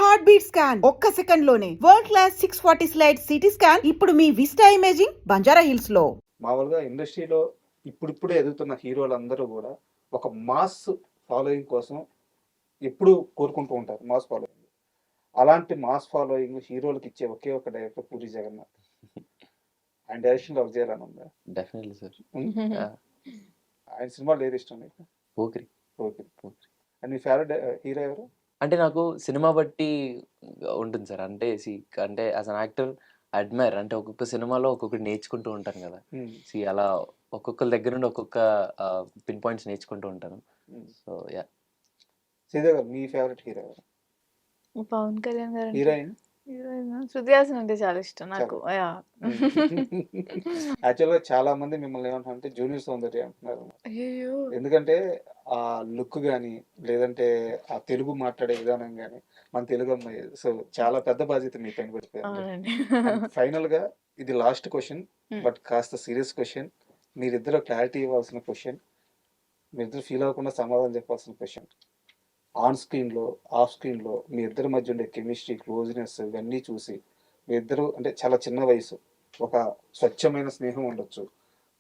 Heart beat scan ఒక్క second లోనే world class 640 slide CT scan ఇప్పుడు మీ విస్టా ఇమేజింగ్ బంజారా హిల్స్ లో. మామూలుగా ఇండస్ట్రీలో ఇప్పుడిప్పుడే ఎదుగుతున్న హీరోలందరూ కూడా ఒక మాస్ ఫాలోయింగ్ కోసం ఎప్పుడు కోరుకుంటూ ఉంటారు మాస్ ఫాలోయింగ్. అలాంటి మాస్ ఫాలోయింగ్ హీరోలకు ఇచ్చే ఒకే ఒక డైరెక్టర్ పూరి జగన్నాథ్. ఆయన డైరెక్షన్ లవ్ చేయాలని ఉందా? Definitely sir. ఆయన సినిమాలు ఏది ఇష్టం నీకు? Pokiri. And me favourite hero ఎవరు? అంటే నాకు సినిమా బట్టి ఉంటుంది సార్. అంటే అంటే యాజ్ అన్ యాక్టర్ అడ్మైర్, అంటే ఒక్కొక్క సినిమాలో ఒక్కొక్కటి నేర్చుకుంటూ ఉంటాను కదా. అలా ఒక్కొక్కరి దగ్గర నుండి ఒక్కొక్క పిన్ పాయింట్స్ నేర్చుకుంటూ ఉంటాను. So yeah. శ్రీదేవి గారు మీ ఫేవరెట్ హీరో ఎవరు? పవన్ కళ్యాణ్ గారు. హీరోయిన్ శృతి హాసన్ అంటే చాలా ఇష్టం నాకు. యాక్చువల్గా చాలా మంది మిమ్మల్ని ఏమంటారంటే జూనియర్ సౌందర్య అంటున్నారు. అయ్యో, ఎందుకంటే ఆ లుక్ కానీ లేదంటే ఆ తెలుగు మాట్లాడే విధానం కానీ మన తెలుగు అమ్మాయి. సో చాలా పెద్ద బాధ్యత మీ పైన పడిపోయింది. ఫైనల్ గా ఇది లాస్ట్ క్వశ్చన్, బట్ కాస్త సీరియస్ క్వశ్చన్. మీరిద్దరు క్లారిటీ ఇవ్వాల్సిన క్వశ్చన్, మీరిద్దరు ఫీల్ అవ్వకుండా సమాధానం చెప్పాల్సిన క్వశ్చన్. ఆన్ స్క్రీన్లో ఆఫ్ స్క్రీన్లో మీ ఇద్దరి మధ్య ఉండే కెమిస్ట్రీ, క్లోజ్నెస్ ఇవన్నీ చూసి మీ ఇద్దరు అంటే చాలా చిన్న వయసు, ఒక స్వచ్ఛమైన స్నేహం ఉండొచ్చు,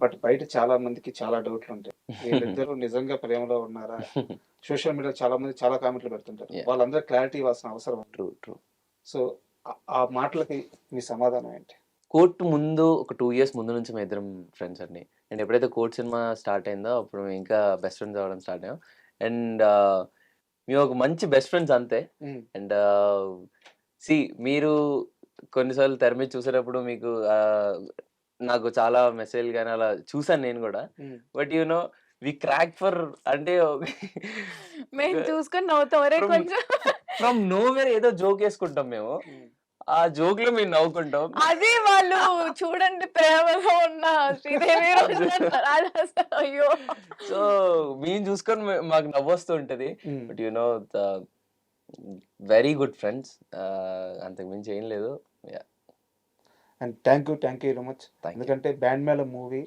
బట్ బయట చాలా మందికి చాలా డౌట్లు ఉంటాయి. వీళ్ళిద్దరు నిజంగా ప్రేమలో ఉన్నారా? సోషల్ మీడియా చాలా మంది చాలా కామెంట్లు పెడుతుంటారు. వాళ్ళందరూ క్లారిటీ ఇవ్వాల్సిన అవసరం. ట్రూ. సో ఆ మాటలకి మీ సమాధానం ఏంటి? కోర్టు ముందు ఒక 2 years ముందు నుంచి మేము ఇద్దరం ఫ్రెండ్స్ అండి. అండ్ ఎప్పుడైతే కోర్ట్ సినిమా స్టార్ట్ అయిందో అప్పుడు మేము ఇంకా బెస్ట్ ఫ్రెండ్స్ అవ్వడం స్టార్ట్ అయ్యాం. అండ్ మేము ఒక మంచి బెస్ట్ ఫ్రెండ్స్ అంతే. అండ్ మీరు కొన్నిసార్లు తెర మీద చూసేటప్పుడు మీకు నాకు చాలా మెసేజ్ కానీ అలా చూసాను నేను కూడా. బట్ వి క్రాక్ ఫర్ అంటే మేము చూసుకొని నవ్వుతాం. కొంచెం ఫ్రమ్ నోవేర్ ఏదో జోక్ వేసుకుంటాం మేము. ఆ జోక్ లో మేము నవ్వుకుంటాం. అది వాళ్ళు చూడండి ప్రేమలో ఉన్న శ్రీదేవి అయ్యో. సో మేము చూసుకొని మాకు నవ్వొస్తూ ఉంటది. బట్ వెరీ గుడ్ ఫ్రెండ్స్, అంతకు మించి ఏం లేదు. And thank you very much. ఎందుకంటే బ్యాండ్ మేళం మూవీ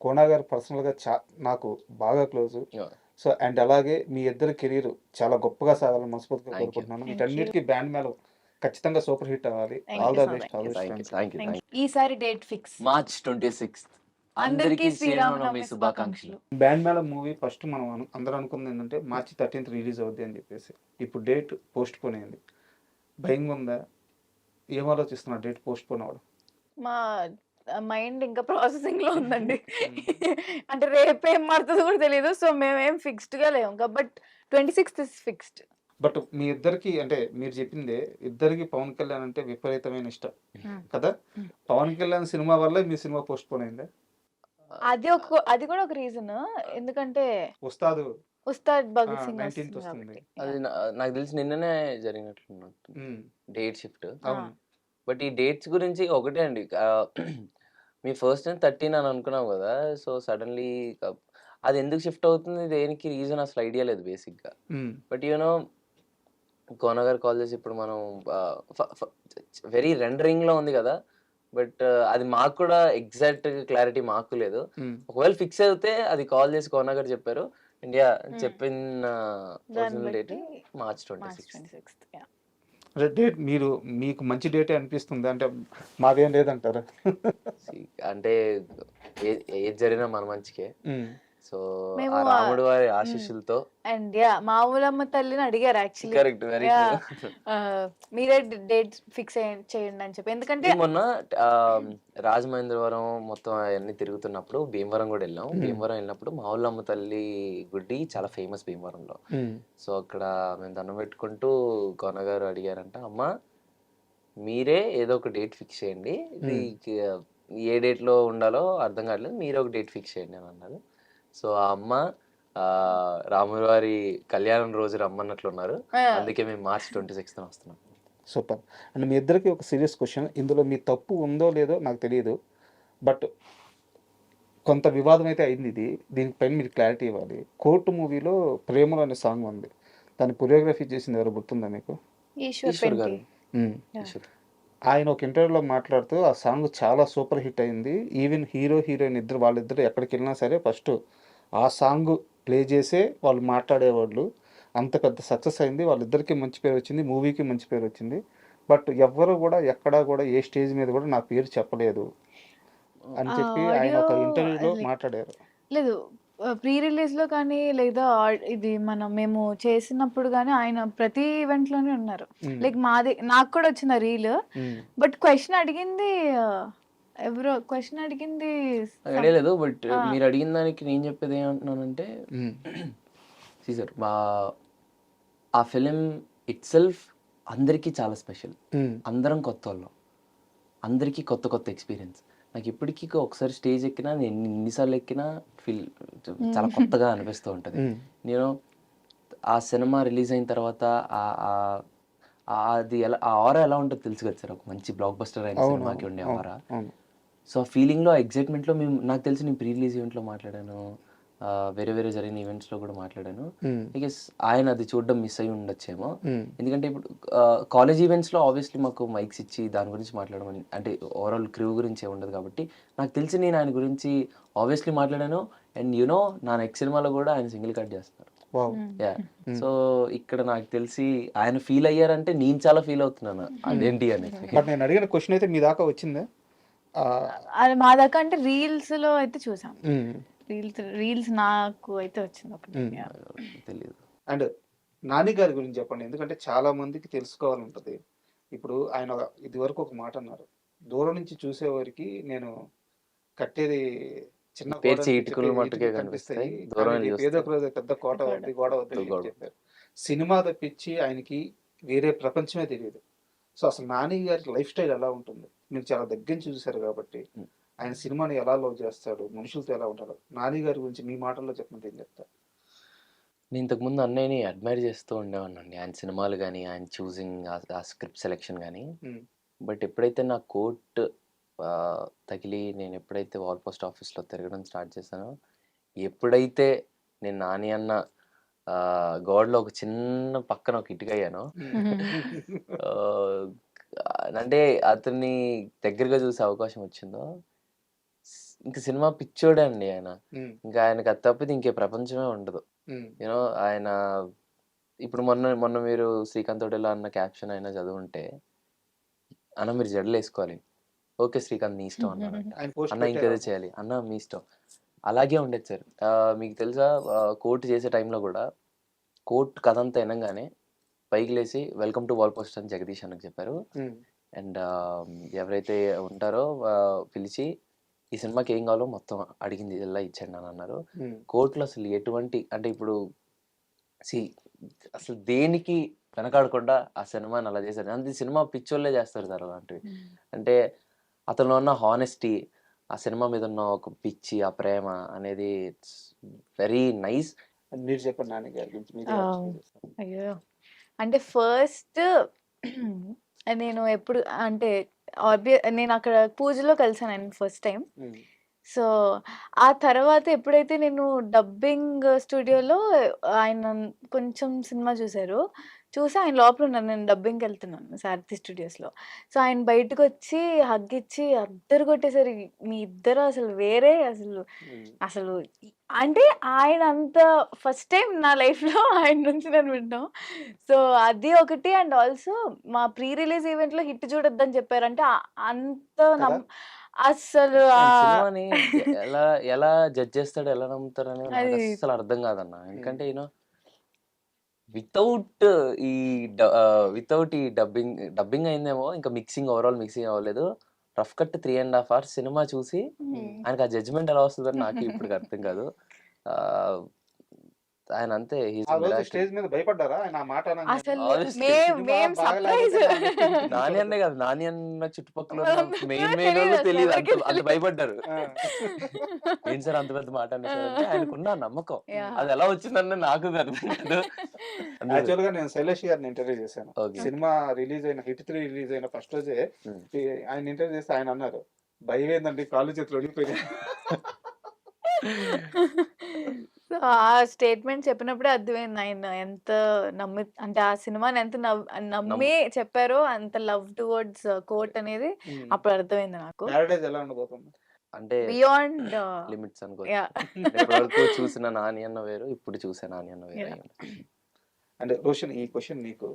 కోనా గారు పర్సనల్గా నాకు బాగా క్లోజ్. సో అండ్ అలాగే మీ ఇద్దరు కెరీర్ చాలా గొప్పగా సాగాలని మనస్ఫూర్తిగా కోరుకుంటున్నాను. వీటన్నిటికీ బ్యాండ్ మేళం ఖచ్చితంగా సూపర్ హిట్ అవ్వాలి. All the best. ఈసారి డేట్ ఫిక్స్ March 26th. అందరికీ శ్రీరామనవమి శుభాకాంక్షలు. బ్యాండ్ మేళం మూవీ ఫస్ట్ మనం అందరూ అనుకుంది ఏంటంటే March 13th రిలీజ్ అవుద్ది అని చెప్పేసి. ఇప్పుడు డేట్ పోస్ట్ పోన్ అయింది. భయంగా ఉందా? ఏం ఆలోచిస్తున్నా డేట్ పోస్ట్ పోన్ అవ్వడం? మా మైండ్ ఇంకా ప్రాసెసింగ్ లో ఉందండి. అంటే రేపేం మారుతుందో కూడా తెలియదు. సో మేమేం ఫిక్స్డ్ గా లేము. But 26th is fixed. But మీ ఇద్దరికి అంటే మీరు చెప్పిందే, ఇద్దరికి పవన్ కళ్యాణ్ అంటే విపరీతమైన ఇష్టం కదా. పవన్ కళ్యాణ్ సినిమా వల్ల మీ సినిమా పోస్ట్ పోన్ అయిందా? అది కూడా ఒక రీజన్. ఎందుకంటే ఉస్తాద్ భగత్ సింగ్ అది నాకు తెలిసి నిన్ననే జరిగినట్లు డేట్ షిఫ్ట్. బట్ ఈ డేట్స్ గురించి ఒకటే అండి, మీ ఫస్ట్ 13 అని అనుకున్నాం కదా. సో సడన్లీ అది ఎందుకు షిఫ్ట్ అవుతుంది, దేనికి రీజన్ అసలు ఐడియా లేదు బేసిక్ గా. బట్ కోన గారు కాల్ చేసి ఇప్పుడు మనం వెరీ రెండరింగ్ లో ఉంది కదా. బట్ అది మాకు కూడా ఎగ్జాక్ట్ క్లారిటీ మాకు లేదు. ఒకవేళ ఫిక్స్ అయితే అది కాల్ చేసి కోన గారు చెప్పారు. ఇండియా చెప్పిన డేట్ March 26th. డేట్ మీకు మంచి డేటే అనిపిస్తుంది అంటే మాదేం లేదంటారా? అంటే ఏది జరిగినా మన మంచికే. సో రాముడు వారి ఆశీస్సులతో. అండ్ మామూలమ్మ తల్లిని అడిగారు యాక్చువల్లీ. కరెక్ట్, వెరీ మీరే డేట్ ఫిక్స్ చేయండి అని చెప్పి. ఎందుకంటే మొన్న రాజమహేంద్రవరం మొత్తం అవన్నీ తిరుగుతున్నప్పుడు భీమవరం కూడా వెళ్ళాం. భీమవరం వెళ్ళినప్పుడు మావులమ్మ తల్లి గుడి చాలా ఫేమస్ భీమవరంలో. సో అక్కడ మేము దండం పెట్టుకుంటూ కొనగారు అడిగారంట, అమ్మ మీరే ఏదో ఒక డేట్ ఫిక్స్ చేయండి, ఏ డేట్ లో ఉండాలో అర్థం కావట్లేదు, మీరే ఒక డేట్ ఫిక్స్ చేయండి అని అన్నారు. సో ఆ అమ్మ రాముల వారి కళ్యాణం రోజు రమ్మన్నట్లున్నారు. అందుకే మేము March 26th వస్తున్నాం. సూపర్. అండ్ మీ ఇద్దరికి ఒక సీరియస్ క్వశ్చన్. ఇందులో మీ తప్పు ఉందో లేదో నాకు తెలియదు, బట్ కొంత వివాదం అయితే అయింది. దీనిపైన మీరు క్లారిటీ ఇవ్వాలి. కోర్టు మూవీలో ప్రేమలో అనే సాంగ్ ఉంది, దాన్ని కొరియోగ్రఫీ చేసింది ఎవరు గుర్తుందా మీకు? ఈశ్వర్ గారు. ఆయన ఒక ఇంటర్వ్యూలో మాట్లాడుతూ ఆ సాంగ్ చాలా సూపర్ హిట్ అయింది. ఈవెన్ హీరోయిన్ వాళ్ళిద్దరు ఎక్కడికి వెళ్ళినా సరే ఫస్ట్ ఆ సాంగ్ ప్లే చేసే వాళ్ళు మాట్లాడేవాళ్ళు. అంత పెద్ద సక్సెస్ అయింది. వాళ్ళిద్దరికీ మంచి పేరు వచ్చింది. మూవీకి మంచి పేరు వచ్చింది. బట్ ఎవ్వరు కూడా ఎక్కడా కూడా ఏ స్టేజ్ మీద కూడా నా పేరు చెప్పలేదు అని చెప్పి ఆయన ఆడియో ఒక ఇంటర్వ్యూలో లైక్ మాట్లాడారు. లేదు. ప్రీ రిలీజ్‌లో కానీ లేదా ఇది మేము చేసినప్పుడు గానీ ఆయన ప్రతి ఈవెంట్‌లోనే ఉన్నారు. హ్మ్. లైక్ నాకు కూడా వచ్చింది ఆ రీల్. హ్మ్. బట్ క్వెషన్ అడిగింది ఎవరో క్వెషన్ అడిగింది నాకు ఐడియా లేదు. బట్ ఆ! మీరు అడిగిన దానికి నేను చెప్పేది ఏమంటున్నానంటే హ్మ్. సార్ ఆ ఫిలిం ఇట్సెల్ఫ్ అందరికీ చాలా స్పెషల్. హ్మ్. అందరం కొత్తోళ్ళం. అందరికీ కొత్త కొత్త ఎక్స్పీరియన్స్. నాకు ఇప్పటికీ ఒకసారి స్టేజ్ ఎక్కినా నేను ఎన్నిసార్లు ఎక్కినా చాలా కొత్తగా అనిపిస్తూ ఉంటుంది. హ్మ్. నేను ఆ సినిమా రిలీజ్ అయిన తర్వాత అది ఎలా ఆ ఆరా ఎలా ఉంటుందో తెలుసు కదా సార్. ఒక మంచి బ్లాక్ బస్టర్ అయిన అవును. సినిమాకి ఉండే అవును. ఆరా. అవును. సో ఆ ఫీలింగ్లో ఆ ఎగ్జైట్మెంట్లో నాకు తెలిసి నేను ప్రీ రిలీజ్ ఈవెంట్లో మాట్లాడాను. వేరే వేరే జరిగిన ఈవెంట్స్లో కూడా మాట్లాడాను. హ్మ్. ఐ గెస్ ఆయన అది చూడడం మిస్ అయ్యి ఉండొచ్చేమో. హ్మ్. ఎందుకంటే ఇప్పుడు కాలేజ్ ఈవెంట్స్లో ఆబ్వియస్లీ మాకు మైక్స్ ఇచ్చి దాని గురించి మాట్లాడమని అంటే ఓవరాల్ క్రూ గురించి ఉండదు కాబట్టి నాకు తెలిసి నేను ఆయన గురించి ఆబ్వియస్లీ మాట్లాడాను. అండ్ యునో నా నెక్స్ట్ సినిమాలో కూడా ఆయన సింగిల్ కట్ చేస్తున్నారు. వావ్! యా సో ఇక్కడ నాకు తెలిసి ఆయన ఫీల్ అయ్యారంటే నేను చాలా ఫీల్ అవుతున్నాను అదేంటి అని. బట్ నేను అడిగిన క్వశ్చన్ అయితే మీ దాకా వచ్చిందా? అది మా దాకా అంటే రీల్స్‌లో అయితే చూసాం. హ్మ్. రీల్స్ నాకు అయితే వచ్చింది ఒకటి. హ్మ్. యాహ్! తెలియదు. అండ్ నాని గారి గురించి చెప్పండి. ఎందుకంటే చాలా మందికి తెలుసుకోవాలంటది. ఇప్పుడు ఆయన ఇదివరకు ఒక మాట అన్నారు. దూరం నుంచి చూసేవారికి నేను కట్టేది చిన్న గోడ పేర్చి అని ఇటుకలు చెప్పి మట్టుకే ఇటుకలు కనిపిస్తాయి. కనిపిస్తాయి. దూరం కానీ వెళ్ళి రేపు ఏదో చూస్తే ఒక రోజు పెద్ద కోట గోడ. అవుద్ది, గోడ అవుద్ది అని గోడ. చెప్పారు. సినిమా తప్పించి ఆయనకి వేరే ప్రపంచమే తెలియదు. సో అసలు నాని గారి లైఫ్ స్టైల్ ఎలా ఉంటుంది? మీరు చాలా దగ్గర నుంచి చూసారు కాబట్టి ఆయన సినిమాని ఎలా లవ్ చేస్తాడు? మనుషులతో ఎలా ఉంటాడు? నాని గారి గురించి మీ మాటల్లో చెప్పమంటే ఏం చెప్తారు? నేను ఇంతకుముందు అన్నయ్యని అడ్మైర్ చేస్తూ ఉండేవాడినండి. ఆయన సినిమాలు గానీ, ఆయన చూసింగ్ ఆ స్క్రిప్ట్ సెలెక్షన్ గానీ. హ్మ్. బట్ ఎప్పుడైతే నా కోట్ తగిలి నేను ఎప్పుడైతే వాల్ పోస్ట్ ఆఫీస్‌లో తిరగడం స్టార్ట్ చేశానో, ఎప్పుడైతే నేను నాని అన్న గోడలో ఒక చిన్న పక్కన ఒక ఇటుకయ్యానో ఆహ్, అంటే అతన్ని దగ్గరగా చూసే అవకాశం వచ్చిందో, ఇంక సినిమా పిచ్చోడే అండి ఆయన. హ్మ్. ఇంకా ఆయనకి అది తప్పితే ఇంకే ప్రపంచమే ఉండదు. హ్మ్. యూనో ఆయన ఇప్పుడు మొన్న మొన్న మీరు 'శ్రీకాంత్ తోటేలా' అన్న క్యాప్షన్ అయినా చదువుంటే, "అన్న మీరు జడలేసుకోవాలి." "ఓకే శ్రీకాంత్ నీ ఇష్టం" అన్నారంట. ఆయన పోస్ట్ "అన్న పెట్టారు. ఇంకేదో చేయాలి." "అన్న మీ ఇష్టం." అలాగే ఉండేది సార్. మీకు తెలుసా కోర్ట్ చేసే టైంలో గూడా కోర్ట్ కథంతా ఇనంగానే పైకి లేసి "వెల్కమ్ టు వాల్ పోస్ట్" అని జగదీష్ అన్నకి చెప్పారు. హ్మ్. అండ్ ఎవరైతే ఉంటారో పిలిచి ఈ సినిమాకి ఏం కావాలో మొత్తం అడిగింది ఇలా ఇచ్చేయండి అని అన్నారు. హ్మ్. కోర్ట్‌లో అసలు ఎటువంటి అంటే ఇప్పుడు సీ అసలు దేనికి వెనకాడకుండా ఆ సినిమాని అలా చేశారు. అంతే సినిమా పిచ్చోళ్ళే చేస్తారు సార్ అలాంటివి. అంటే అతనిలో ఉన్న హానెస్టీ, ఆ సినిమా మీద ఉన్న ఒక పిచ్చి, ఆ ప్రేమ అనేది ఇట్స్ వెరీ నైస్. మీరు చెప్పండి నాని గారి గురించి మీరే ఆ! ఆలోచించేస్తారు. అయ్యో! అంటే ఫస్ట్ నేను ఎప్పుడు అంటే నేను అక్కడ పూజలో కలిసాను ఆయనని ఫస్ట్ టైమ్. హ్మ్. సో, ఆ తర్వాత ఎప్పుడైతే నేను డబ్బింగ్ స్టూడియోలో ఆయన కొంచెం సినిమా చూసారు. చూసి ఆయన లోపల ఉన్నారు. నేను డబ్బింగ్‌కెళ్తున్నాను సారథి స్టూడియోస్‌లో. సో, ఆయన బయటకొచ్చి హగ్ ఇచ్చి అద్దరు కొట్టేసారు. మీ ఇద్దరు అసలు వేరే అసలు హ్మ్. అసలు అంటే ఆయన అంత ఫస్ట్ టైమ్ నా లైఫ్‌లో ఆయన నుంచి నేను వినడం. సో, అది ఒకటి అండ్ ఆల్సో మా ప్రీ రిలీజ్ ఈవెంట్‌లో హిట్ చూడొద్దని చెప్పారు. అంటే అంత కదా! అస్సలు ఆయన సినిమాని ఎలా ఎలా జడ్జ్ చేస్తాడో, ఎలా నమ్ముతారనేది నాకు అది అస్సలు అర్థం కాదన్న. హ్మ్. ఎందుకంటే వితౌట్ వితౌట్ ఈ డబ్బింగ్ అయిందేమో ఇంకా ఓవరాల్ మిక్సింగ్ అవ్వలేదు. రఫ్ కట్ 3½ అవర్స్ సినిమా చూసి ఆయనకి ఆ జడ్జ్‌మెంట్ ఎలా వస్తదని నాకే ఇప్పటికి అర్థం కాదు. ఆహ్, ఆయన అంతే హి ఈస్ ఆ ఎ రోజు మిరాకిల్. స్టేజ్ మీద భయపడ్డారా? ఆయన ఆ మాట అనంగానే? అసలు ఆబ్వియస్లీ. మేం సినిమా సర్ప్రైజ్. బాగలేకపోతే నా నెత్తిన నాని కూర్చోకూడదు. అన్నే కాదు. నాని అన్న చుట్టుపక్కల ఉన్న వాళ్ళందరికీ మెయిన్ తెలీదు మెయినోళ్ళు అసలు తెలీదు. ఎవరికీ అంత తెలీదు. భయపడ్డారు. ఆ! ఏంటి సార్ అంత పెద్ద మాట అనేసారంటే ఆయనకున్న ఆ నమ్మకం. యాహ్! అది ఎలా వచ్చిందన్న నాకు అర్థం కాదు. అందరూ యాక్చువల్‌గా నేను శైలేష్ గారిని ఇంటర్వ్యూ చేశాను. ఓకే. సినిమా రిలీజ్ అయిన 'హిట్ 3' రిలీజ్ అయిన ఫస్ట్ రోజే హ్మ్. ఆయన ఇంటర్వ్యూ చేస్తే ఆయన అన్నారు. భయమేందండి కాళ్ళు చేతులు వణికిపోయాయి. సో, ఆ స్టేట్‌మెంట్ చెప్పినప్పుడే అర్థమైంది ఆయన ఎంత అంటే ఆ సినిమాని ఎంత నమ్ నమ్మి చెప్పారో అంత లవ్ టువర్డ్స్ కోర్ట్ అనేది హ్మ్. అప్పుడు అర్థమైంది నాకు. 'ప్యారడైజ్' ఎలా ఉండబోతుంది? అంటే బియాండ్ లిమిట్స్ అనుకోవచ్చు. యాహ్! నేను ఇప్పటివరకు చూసిన నాని అన్న వేరు. ఇప్పుడు చూసే నాని అన్న వేరు యాహ్! అయ్యుండొచ్చు. అంటే రోషన్ ఈ క్వశ్చన్ నీకు